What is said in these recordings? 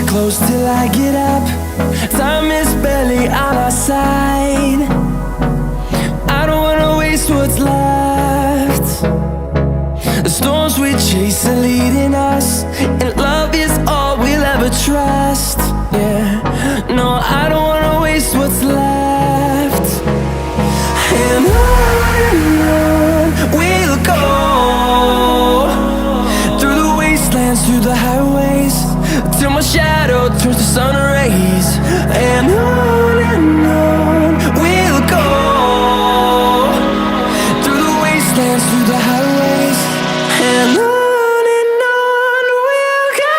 Close till I get up. Time is barely on our side. I don't wanna waste what's left. The storms we chase are leading us, and love is all we'll ever trust. Yeah, no, I don't wanna waste what's left. And on we'll go, through the wastelands, through the highways, till my shadow turns to sun rays. And on we'll go, through the wastelands, through the highways, and on we'll go.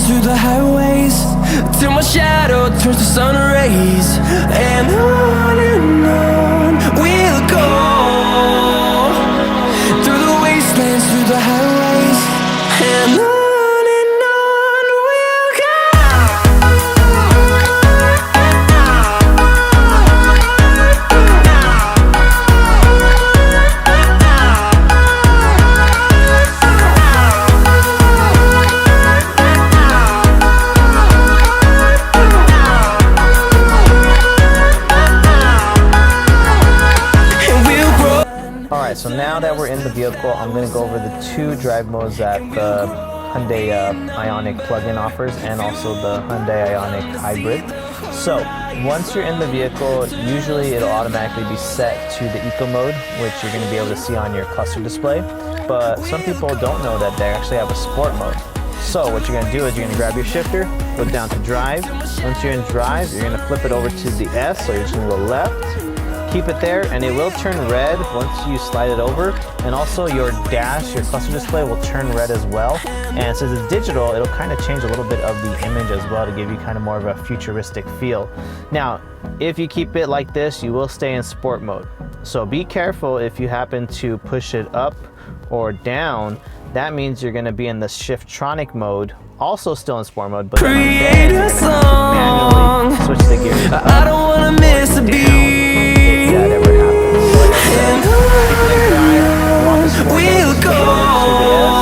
Through the highways, till my shadow turns to sun rays. And on we'll go, through the wastelands, through the highways, and on we'll go. Alright, so now that we're in the vehicle, I'm going to go over the two drive modes that the Hyundai ioniq plug-in offers, and also the Hyundai ioniq hybrid. So once you're in the vehicle, usually it'll automatically be set to the eco mode, which you're going to be able to see on your cluster display. But some people don't know that they actually have a sport mode. So what you're going to do is you're going to grab your shifter, go down to drive. Once you're in drive, you're going to flip it over to the S, so you're just going to go left. Keep it there, and it will turn red once you slide it over, and also your dash, your cluster display, will turn red as well. And since it's digital, it'll kind of change a little bit of the image as well to give you kind of more of a futuristic feel. Now, if you keep it like this, you will stay in sport mode. So be careful if you happen to push it up or down. That means you're going to be in the Shiftronic mode, also still in sport mode, but then you're going to manually switch the gears up. I don't want to miss a beat. That ever happens. So like I said, keep it in drive, walk the sport mode, we'll go.